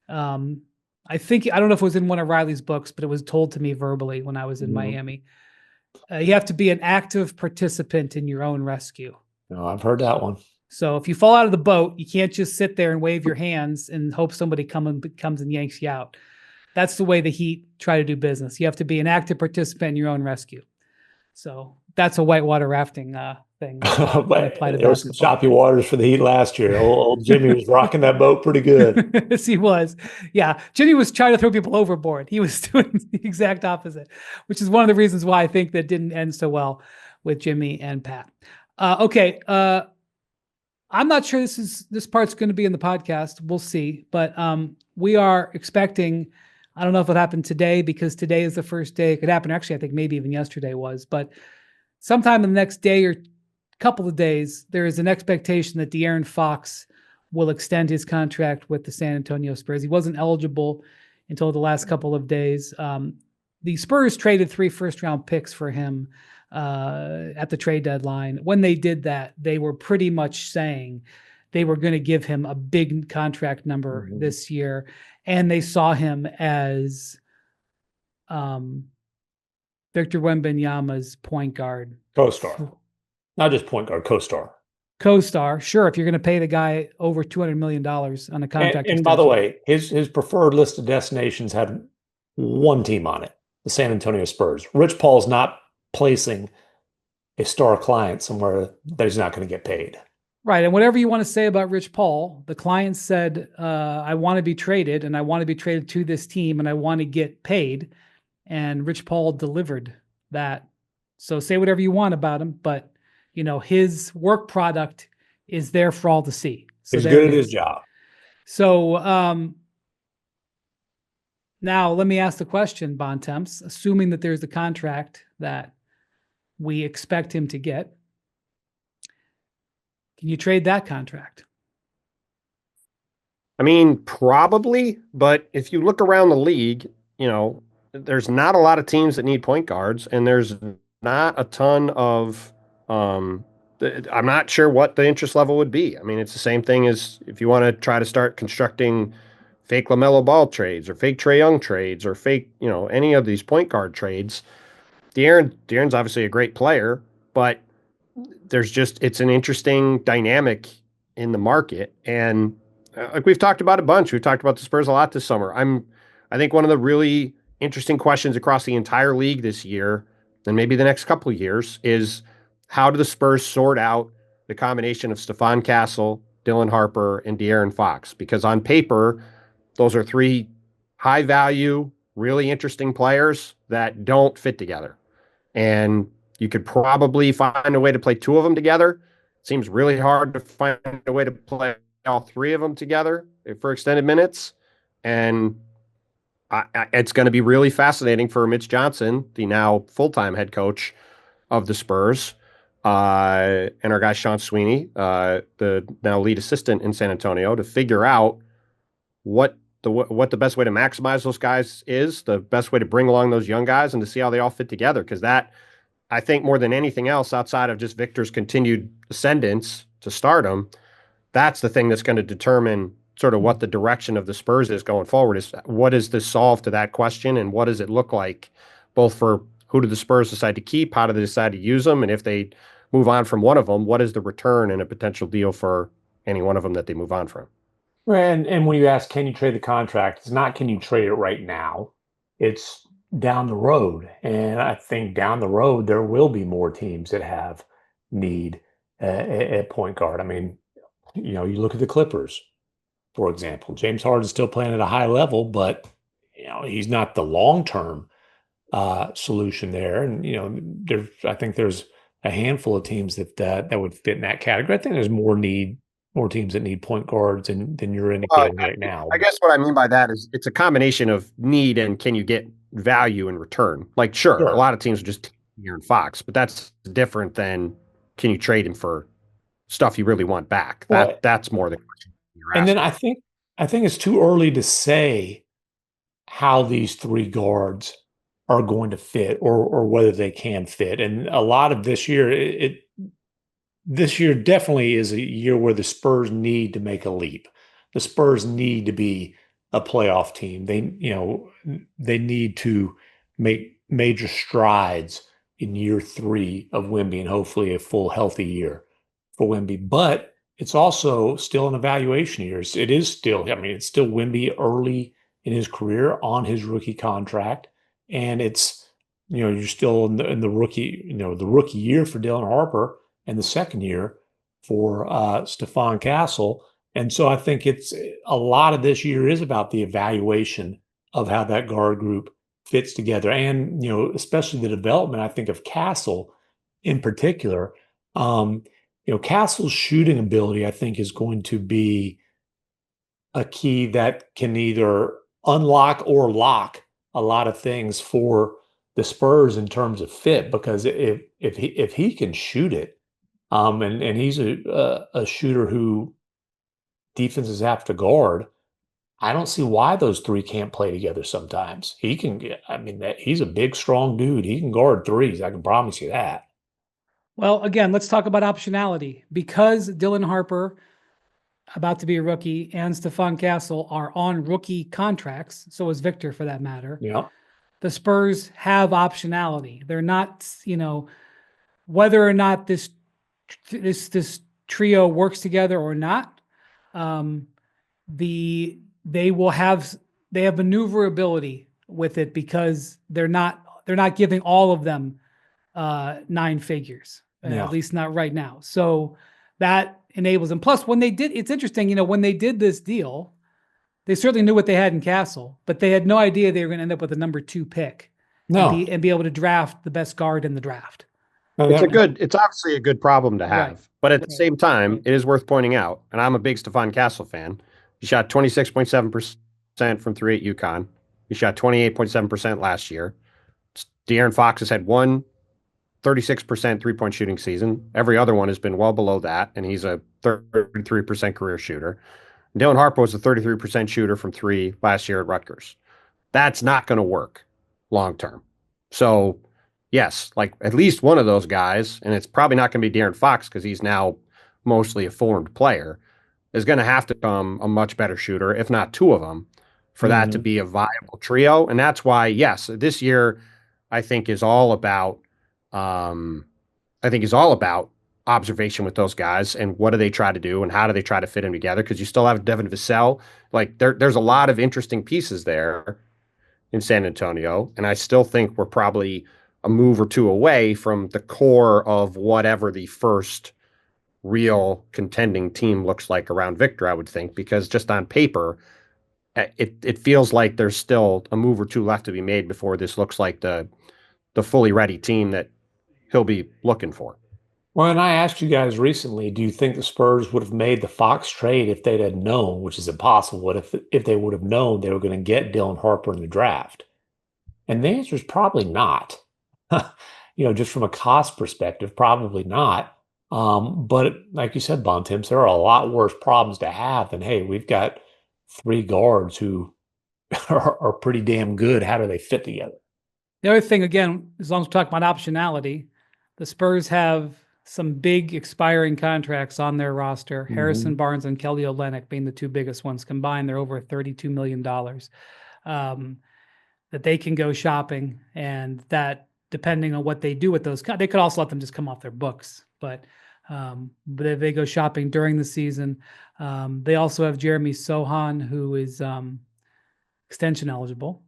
I don't know if it was in one of Riley's books, but it was told to me verbally when I was in Miami. You have to be an active participant in your own rescue. No, I've heard that one. So if you fall out of the boat, you can't just sit there and wave your hands and hope somebody comes and yanks you out. That's the way the Heat try to do business. You have to be an active participant in your own rescue. So that's a whitewater rafting thing. There were some choppy waters for the Heat last year. Old Jimmy was rocking that boat pretty good. Yes, he was. Yeah, Jimmy was trying to throw people overboard. He was doing the exact opposite, which is one of the reasons why I think that didn't end so well with Jimmy and Pat. Okay. I'm not sure this part's going to be in the podcast. We'll see. But we are expecting, I don't know if it happened today because today is the first day. It could happen. Actually, I think maybe even yesterday was. But sometime in the next day or couple of days, there is an expectation that De'Aaron Fox will extend his contract with the San Antonio Spurs. He wasn't eligible until the last couple of days. The Spurs traded 3 first-round picks for him at the trade deadline. When they did that, they were pretty much saying they were going to give him a big contract number this year, and they saw him as Victor Wembanyama's point guard. Co-star. Not just point guard, co-star. Co-star, sure, if you're going to pay the guy over $200 million on a contract. And by the way, his preferred list of destinations had one team on it, the San Antonio Spurs. Rich Paul's not placing a star client somewhere that he's not going to get paid. Right, and whatever you want to say about Rich Paul, the client said, I want to be traded, and I want to be traded to this team, and I want to get paid. And Rich Paul delivered that. So say whatever you want about him, but his work product is there for all to see. So he's good at his job. So now let me ask the question, Bontemps, assuming that there's a contract that we expect him to get, can you trade that contract? I mean, probably, but if you look around the league, there's not a lot of teams that need point guards, and there's not a ton of I'm not sure what the interest level would be. I mean, it's the same thing as if you want to try to start constructing fake LaMelo Ball trades or fake Trae Young trades or fake, any of these point guard trades. De'Aaron's obviously a great player, but it's an interesting dynamic in the market. And like we've talked about a bunch, we've talked about the Spurs a lot this summer. I think one of the really interesting questions across the entire league this year, and maybe the next couple of years, is how do the Spurs sort out the combination of Stephon Castle, Dylan Harper, and De'Aaron Fox? Because on paper, those are 3 high-value, really interesting players that don't fit together. And you could probably find a way to play two of them together. It seems really hard to find a way to play all three of them together for extended minutes. And it's going to be really fascinating for Mitch Johnson, the now full-time head coach of the Spurs, and our guy Sean Sweeney, the now lead assistant in San Antonio, to figure out what the best way to maximize those guys is, the best way to bring along those young guys, and to see how they all fit together. Because that, I think, more than anything else, outside of just Victor's continued ascendance to stardom, that's the thing that's going to determine sort of what the direction of the Spurs is going forward. Is what is the solve to that question, and what does it look like, both for who do the Spurs decide to keep, how do they decide to use them, and if they move on from one of them, what is the return and a potential deal for any one of them that they move on from? And when you ask, can you trade the contract? It's not, can you trade it right now? It's down the road. And I think down the road, there will be more teams that have need at point guard. I mean, you look at the Clippers, for example. James Harden's still playing at a high level, but, he's not the long-term solution there. And, I think there's a handful of teams that would fit in that category. I think there's more teams that need point guards than you're indicating right now. I guess what I mean by that is it's a combination of need and can you get value in return? Like, sure. A lot of teams are just Aaron Fox, but that's different than can you trade him for stuff you really want back? That's more the question you're asking. And then I think it's too early to say how these three guards are going to fit or whether they can fit. And a lot of this year, this year definitely is a year where the Spurs need to make a leap. The Spurs need to be a playoff team. They need to make major strides in year 3 of Wemby and hopefully a full healthy year for Wemby. But it's also still an evaluation year. It's still Wemby early in his career on his rookie contract. And it's, you're still in the rookie, the rookie year for Dylan Harper and the second year for Stephon Castle. And so I think it's a lot of this year is about the evaluation of how that guard group fits together. And, especially the development, I think, of Castle in particular. Castle's shooting ability, I think, is going to be a key that can either unlock or lock a lot of things for the Spurs in terms of fit, because if he can shoot it, and he's a shooter who defenses have to guard, I don't see why those three can't play together sometimes. He can he's a big, strong dude. He can guard threes. I can promise you that. Well, again, let's talk about optionality. Because Dylan Harper, about to be a rookie, and Stephon Castle are on rookie contracts, so is Victor for that matter. Yeah. The Spurs have optionality. They're not, whether or not this trio works together or not, they have maneuverability with it because they're not giving all of them 9 figures, at least not right now. So that enables them. Plus, it's interesting, when they did this deal, they certainly knew what they had in Castle, but they had no idea they were going to end up with a number 2 pick and be able to draft the best guard in the draft. It's obviously a good problem to have, but at the same time, it is worth pointing out, and I'm a big Stephon Castle fan. He shot 26.7% from 3 at UConn. He shot 28.7% last year. De'Aaron Fox has had one 36% three-point shooting season. Every other one has been well below that, and he's a 33% career shooter. Dylan Harper was a 33% shooter from 3 last year at Rutgers. That's not going to work long-term. So, yes, like at least one of those guys, and it's probably not going to be De'Aaron Fox because he's now mostly a formed player, is going to have to become a much better shooter, if not 2 of them, for that to be a viable trio. And that's why, yes, this year I think is all about observation with those guys and what do they try to do and how do they try to fit them together, because you still have Devin Vassell. Like there's a lot of interesting pieces there in San Antonio, and I still think we're probably a move or 2 away from the core of whatever the first real contending team looks like around Victor, I would think, because just on paper, it feels like there's still a move or two left to be made before this looks like the fully ready team that he'll be looking for. Well, and I asked you guys recently, do you think the Spurs would have made the Fox trade if they'd had known, which is impossible, but if they would have known they were going to get Dylan Harper in the draft? And the answer is probably not. Just from a cost perspective, probably not. But like you said, Bontemps, there are a lot worse problems to have than, hey, we've got three guards who are pretty damn good. How do they fit together? The other thing, again, as long as we're talking about optionality, the Spurs have some big expiring contracts on their roster. Mm-hmm. Harrison Barnes and Kelly Olynyk being the two biggest ones combined. They're over $32 million that they can go shopping. And that, depending on what they do with those, they could also let them just come off their books. But if they go shopping during the season, they also have Jeremy Sohan, who is extension eligible.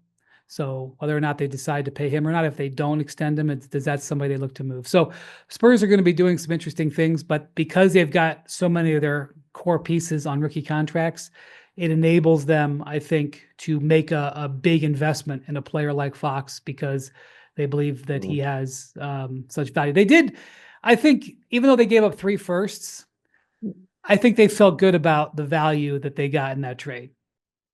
So whether or not they decide to pay him or not, if they don't extend him, does that somebody they look to move? So Spurs are going to be doing some interesting things, but because they've got so many of their core pieces on rookie contracts, it enables them, I think, to make a big investment in a player like Fox because they believe that he has such value. They did, I think, even though they gave up 3 firsts, I think they felt good about the value that they got in that trade.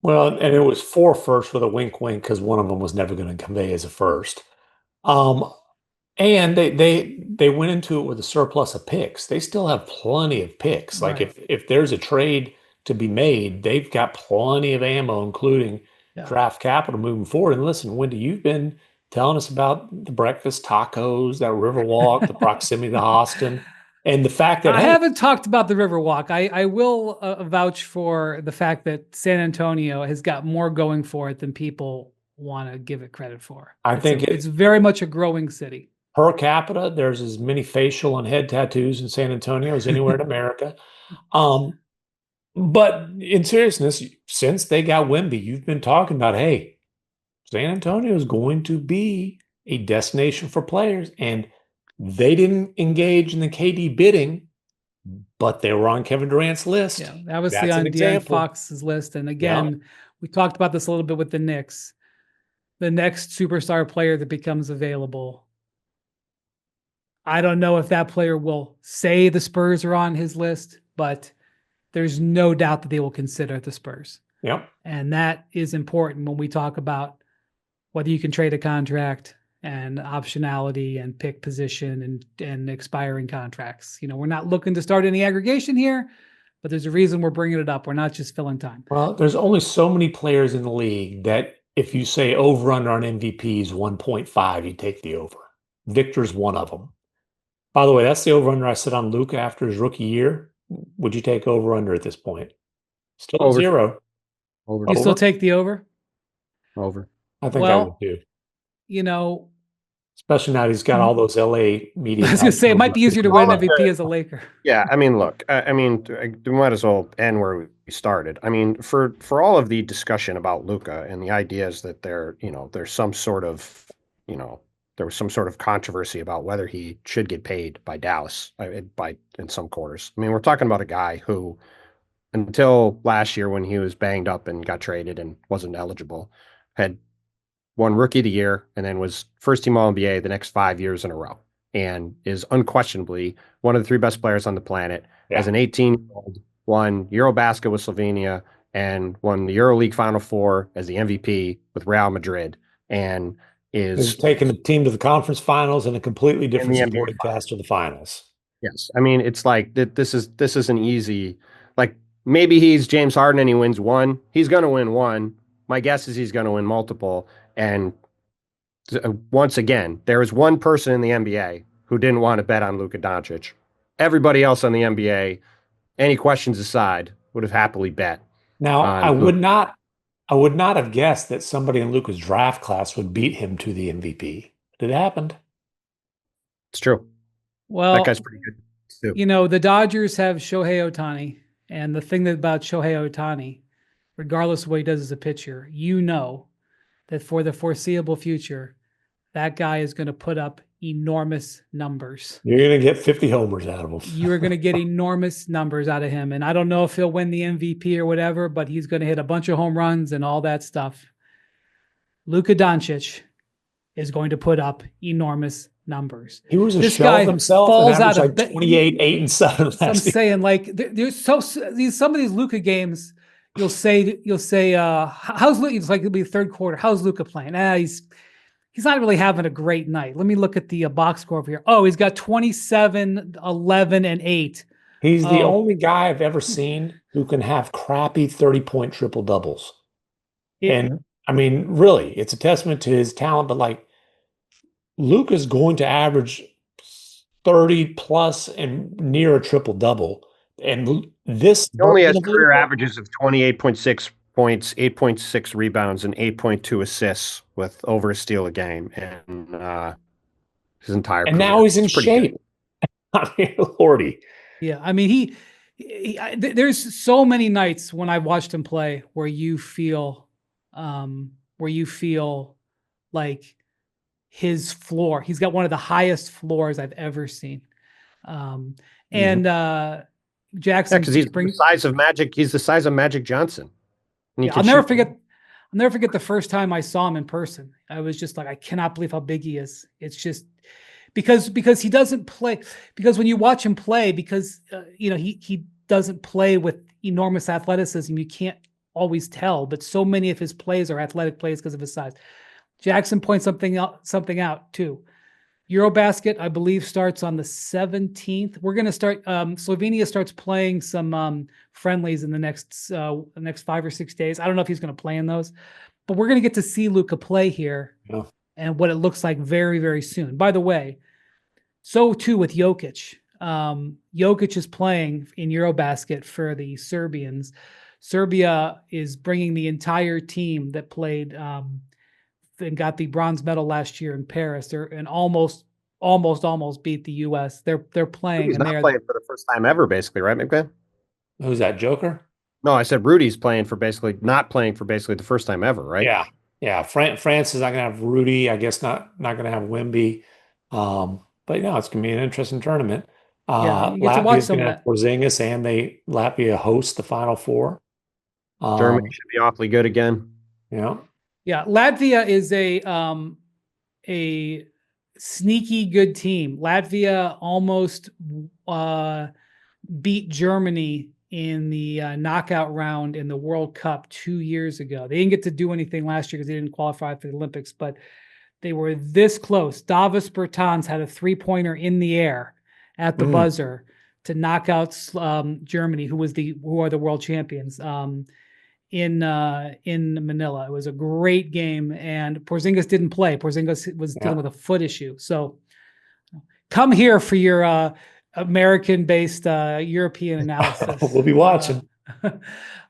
Well, and it was 4 firsts with a wink because one of them was never going to convey as a first. And they went into it with a surplus of picks. They still have plenty of picks. Like if there's a trade to be made, they've got plenty of ammo, including draft capital moving forward. And listen, Wendy, you've been telling us about the breakfast tacos, that Riverwalk, the proximity to Austin. And the fact that I haven't talked about the Riverwalk. I will vouch for the fact that San Antonio has got more going for it than people want to give it credit for. I think it's very much a growing city. Per capita, there's as many facial and head tattoos in San Antonio as anywhere in America. But in seriousness, since they got Wemby, you've been talking about, hey, San Antonio is going to be a destination for players, and they didn't engage in the KD bidding, but they were on Kevin Durant's list. Yeah, that was on De'Aaron Fox's list. And again, we talked about this a little bit with the Knicks. The next superstar player that becomes available, I don't know if that player will say the Spurs are on his list, but there's no doubt that they will consider the Spurs. Yep. And that is important when we talk about whether you can trade a contract and optionality and pick position and expiring contracts. We're not looking to start any aggregation here, but there's a reason we're bringing it up. We're not just filling time. Well, there's only so many players in the league that if you say over under on MVPs 1.5, you take the over. Victor's one of them. By the way, that's the over under I set on Luka after his rookie year. Would you take over under at this point? Still over. 0. Over. You still take the over? Over. I think I would too. Especially now he's got all those LA media. I was going to say, it might be easier to win MVP as a Laker. Yeah, I mean, look, we might as well end where we started. I mean, for all of the discussion about Luka and the ideas that there's some sort of, there was some sort of controversy about whether he should get paid by Dallas in some quarters. I mean, we're talking about a guy who, until last year when he was banged up and got traded and wasn't eligible, had won Rookie of the Year and then was first team All-NBA the next 5 years in a row, and is unquestionably one of the 3 best players on the planet. As an 18-year-old, won Eurobasket with Slovenia and won the EuroLeague Final Four as the MVP with Real Madrid, and is taking the team to the conference finals and a completely different supporting cast to the finals. Yes. I mean, it's like this is an easy, like maybe he's James Harden and he wins 1. He's going to win 1. My guess is he's going to win multiple. And once again, there is one person in the NBA who didn't want to bet on Luka Doncic. Everybody else on the NBA, any questions aside, would have happily bet. Now, I would not have guessed that somebody in Luka's draft class would beat him to the MVP. But it happened. It's true. Well, that guy's pretty good too. The Dodgers have Shohei Ohtani, and the thing about Shohei Ohtani, regardless of what he does as a pitcher, that for the foreseeable future, that guy is going to put up enormous numbers. You're going to get 50 homers out of him. You are going to get enormous numbers out of him. And I don't know if he'll win the MVP or whatever, but he's going to hit a bunch of home runs and all that stuff. Luka Doncic is going to put up enormous numbers. He was a shell of himself and averaged like 28, 8, and 7 last year. I'm saying, like, there's some of these Luka games, you'll say, how's Luka? It's like it'll be the third quarter. How's Luka playing? He's not really having a great night. Let me look at the box score over here. Oh, he's got 27, 11, and 8. He's the only guy I've ever seen who can have crappy 30-point triple doubles. And I mean, really, it's a testament to his talent, but like Luka's going to average 30 plus and near a triple double. And this he only has career averages of 28.6 points, 8.6 rebounds, and 8.2 assists with over a steal a game. And his entire career. Now he's in shape. I mean, Lordy. Yeah, I mean, there's so many nights when I've watched him play where you feel like his floor. He's got one of the highest floors I've ever seen. And Jackson, because he's the size of Magic. He's the size of Magic Johnson. Yeah, I'll never forget the first time I saw him in person. I was just like, I cannot believe how big he is. It's just because he doesn't play. Because when you watch him play, he doesn't play with enormous athleticism. You can't always tell, but so many of his plays are athletic plays because of his size. Jackson points something out too. Eurobasket, I believe, starts on the 17th. We're going to start. Slovenia starts playing some friendlies in the next 5 or 6 days. I don't know if he's going to play in those, but we're going to get to see Luka play here and what it looks like very, very soon. By the way, so too with Jokic. Jokic is playing in Eurobasket for the Serbians. Serbia is bringing the entire team that played and got the bronze medal last year in Paris. And almost beat the U.S. They're playing. He's not playing for the first time ever, basically, right, MacMahon? Who's that, Joker? No, I said Rudy's not playing for the first time ever, right? Yeah. France is not going to have Rudy. I guess not going to have Wimby. But no, it's going to be an interesting tournament. Latvia's going to have Porzingis, and Latvia host the Final Four. Germany should be awfully good again. Yeah. Yeah, Latvia is a sneaky good team. Latvia almost beat Germany in the knockout round in the World Cup 2 years ago. They didn't get to do anything last year because they didn't qualify for the Olympics, but they were this close. Davis Bertans had a three-pointer in the air at the buzzer to knock out Germany, who are the world champions. In Manila. It was a great game, and Porzingis didn't play. Porzingis was dealing with a foot issue. So come here for your American-based European analysis. We'll be watching.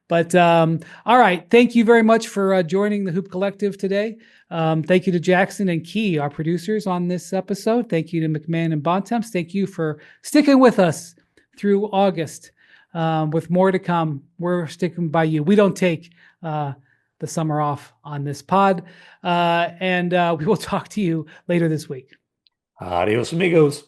But all right. Thank you very much for joining the Hoop Collective today. Thank you to Jackson and Key, our producers on this episode. Thank you to MacMahon and Bontemps. Thank you for sticking with us through August. With more to come, we're sticking by you. We don't take the summer off on this pod. And we will talk to you later this week. Adios, amigos.